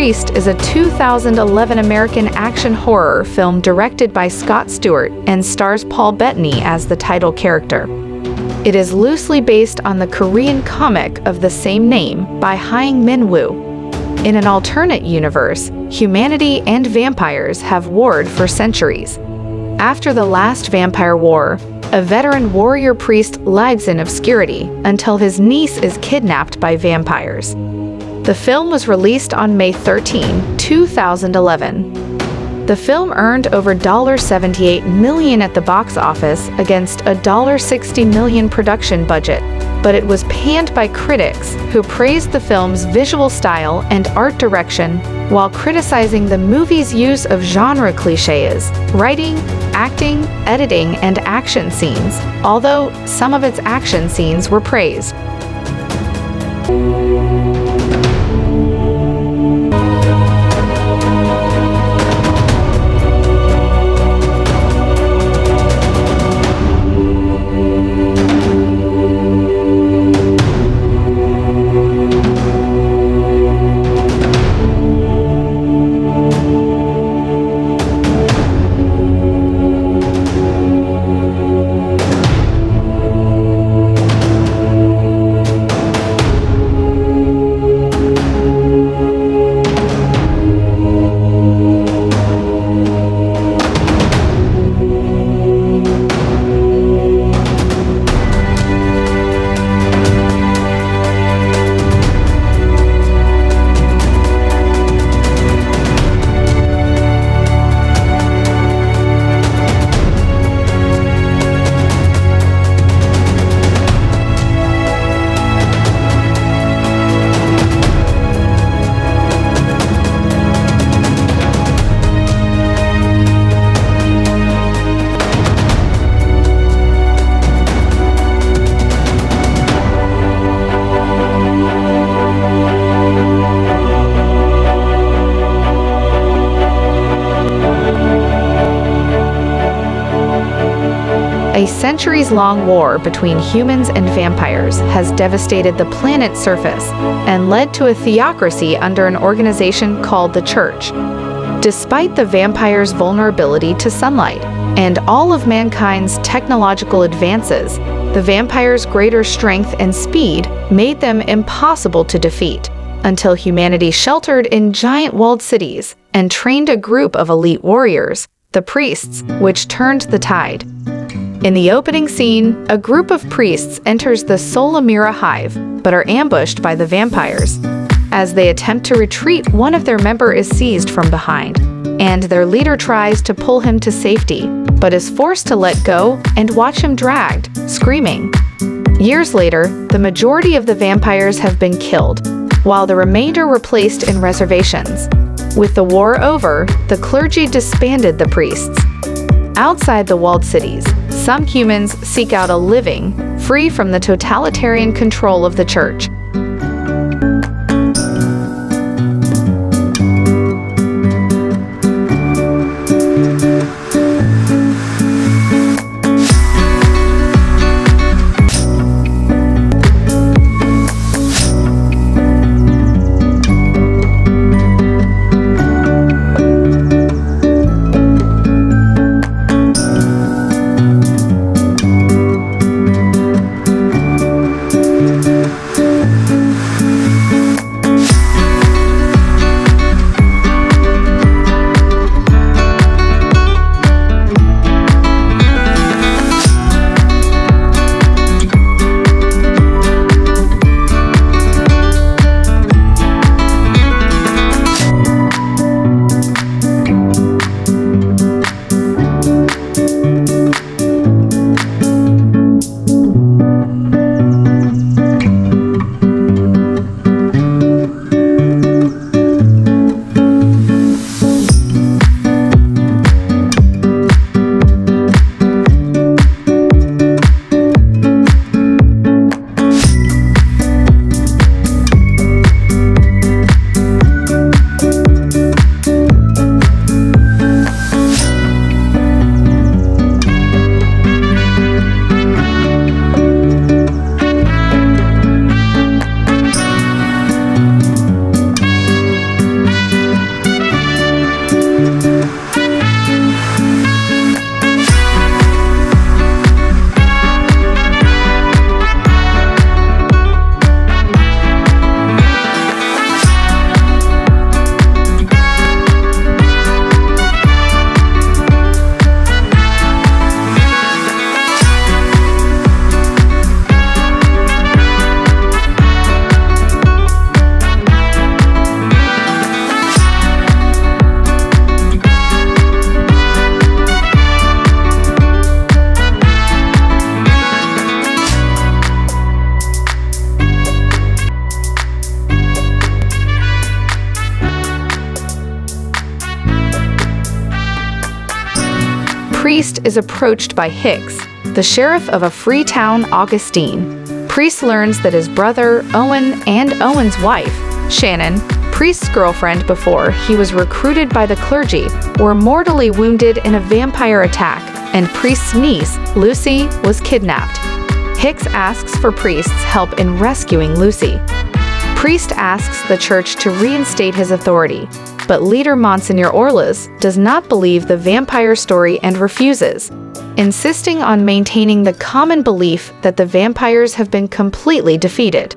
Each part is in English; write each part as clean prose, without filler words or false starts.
Priest is a 2011 American action horror film directed by Scott Stewart and stars Paul Bettany as the title character. It is loosely based on the Korean comic of the same name by Hyung Min-woo. In an alternate universe, humanity and vampires have warred for centuries. After the last vampire war, a veteran warrior priest lives in obscurity until his niece is kidnapped by vampires. The film was released on May 13, 2011. The film earned over $78 million at the box office against a $60 million production budget, but it was panned by critics who praised the film's visual style and art direction while criticizing the movie's use of genre clichés, writing, acting, editing, and action scenes, although some of its action scenes were praised. A centuries-long war between humans and vampires has devastated the planet's surface and led to a theocracy under an organization called the Church. Despite the vampires' vulnerability to sunlight and all of mankind's technological advances, the vampires' greater strength and speed made them impossible to defeat, until humanity sheltered in giant walled cities and trained a group of elite warriors, the priests, which turned the tide. In the opening scene, a group of priests enters the Solamira hive, but are ambushed by the vampires. As they attempt to retreat, one of their members is seized from behind, and their leader tries to pull him to safety, but is forced to let go and watch him dragged, screaming. Years later, the majority of the vampires have been killed, while the remainder were placed in reservations. With the war over, the clergy disbanded the priests. Outside the walled cities, some humans seek out a living, free from the totalitarian control of the Church. is approached by Hicks, the sheriff of a free town, Augustine. Priest learns that his brother, Owen, and Owen's wife, Shannon, Priest's girlfriend before he was recruited by the clergy, were mortally wounded in a vampire attack, and Priest's niece, Lucy, was kidnapped. Hicks asks for Priest's help in rescuing Lucy. Priest asks the church to reinstate his authority, but leader Monsignor Orlas does not believe the vampire story and refuses, insisting on maintaining the common belief that the vampires have been completely defeated.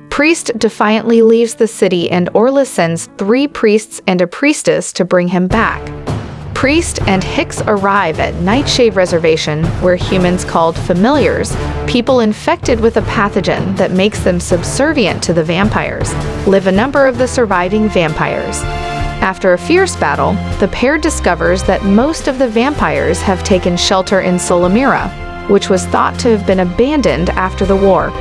Priest defiantly leaves the city, and Orlas sends 3 priests and a priestess to bring him back. Priest and Hicks arrive at Nightshade Reservation, where humans called familiars, people infected with a pathogen that makes them subservient to the vampires, live a number of the surviving vampires. After a fierce battle, the pair discovers that most of the vampires have taken shelter in Solomira, which was thought to have been abandoned after the war.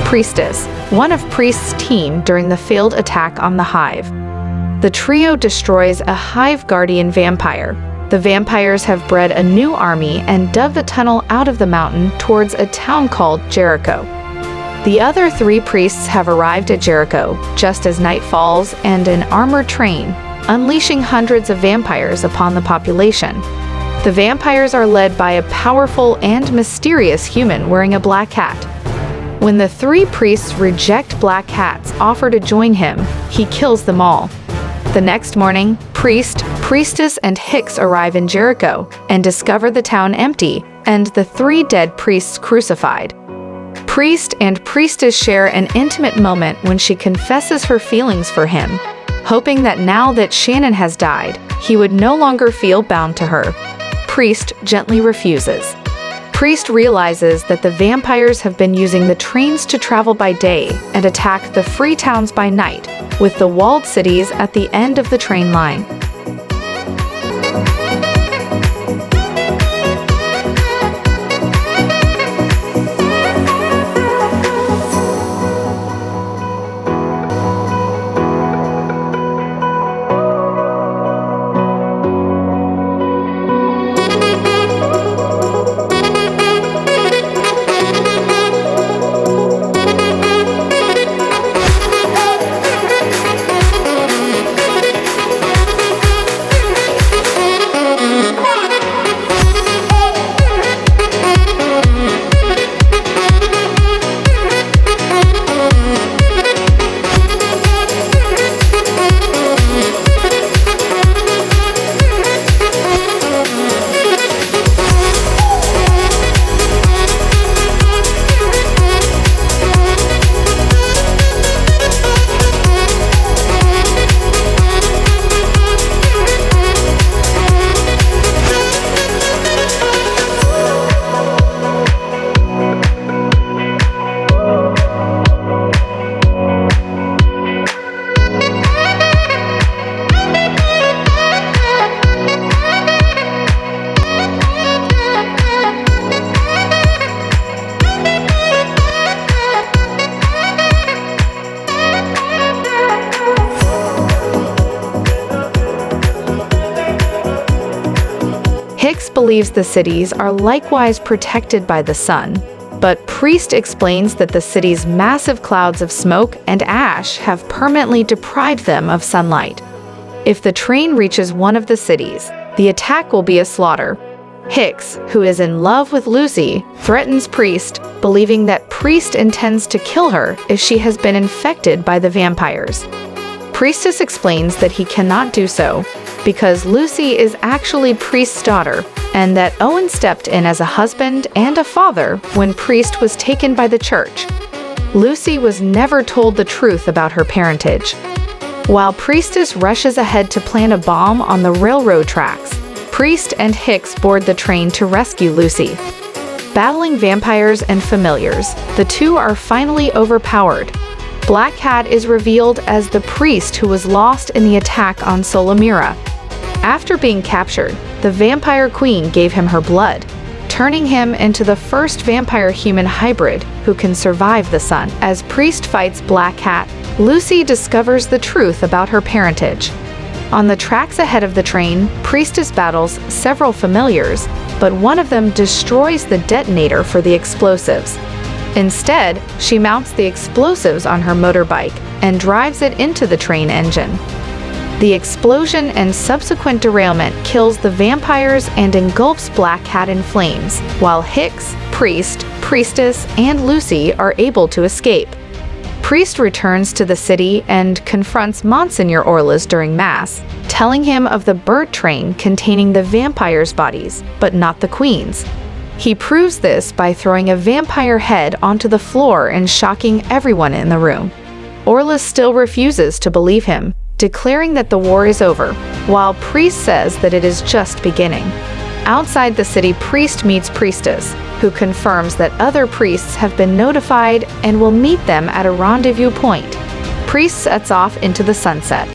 Priestess, one of Priest's team during the failed attack on the Hive. The trio destroys a Hive guardian vampire. The vampires have bred a new army and dug the tunnel out of the mountain towards a town called Jericho. The other 3 priests have arrived at Jericho just as night falls and an armored train, unleashing hundreds of vampires upon the population. The vampires are led by a powerful and mysterious human wearing a black hat. When the 3 priests reject Black Cat's offer to join him, he kills them all. The next morning, Priest, Priestess, and Hicks arrive in Jericho and discover the town empty and the 3 dead priests crucified. Priest and Priestess share an intimate moment when she confesses her feelings for him, hoping that now that Shannon has died, he would no longer feel bound to her. Priest gently refuses. Priest realizes that the vampires have been using the trains to travel by day and attack the free towns by night, with the walled cities at the end of the train line. Hicks believes the cities are likewise protected by the sun, but Priest explains that the city's massive clouds of smoke and ash have permanently deprived them of sunlight. If the train reaches one of the cities, the attack will be a slaughter. Hicks, who is in love with Lucy, threatens Priest, believing that Priest intends to kill her if she has been infected by the vampires. Priestess explains that he cannot do so, because Lucy is actually Priest's daughter, and that Owen stepped in as a husband and a father when Priest was taken by the church. Lucy was never told the truth about her parentage. While Priestess rushes ahead to plant a bomb on the railroad tracks, Priest and Hicks board the train to rescue Lucy. Battling vampires and familiars, the two are finally overpowered. Black Cat is revealed as the priest who was lost in the attack on Solomira. After being captured, the vampire queen gave him her blood, turning him into the first vampire-human hybrid who can survive the sun. As Priest fights Black Cat, Lucy discovers the truth about her parentage. On the tracks ahead of the train, Priestess battles several familiars, but one of them destroys the detonator for the explosives. Instead, she mounts the explosives on her motorbike and drives it into the train engine. The explosion and subsequent derailment kills the vampires and engulfs Black Cat in flames, while Hicks, Priest, Priestess, and Lucy are able to escape. Priest returns to the city and confronts Monsignor Orlas during Mass, telling him of the bird train containing the vampires' bodies, but not the queen's. He proves this by throwing a vampire head onto the floor and shocking everyone in the room. Orlas still refuses to believe him, declaring that the war is over, while Priest says that it is just beginning. Outside the city, Priest meets Priestess, who confirms that other priests have been notified and will meet them at a rendezvous point. Priest sets off into the sunset.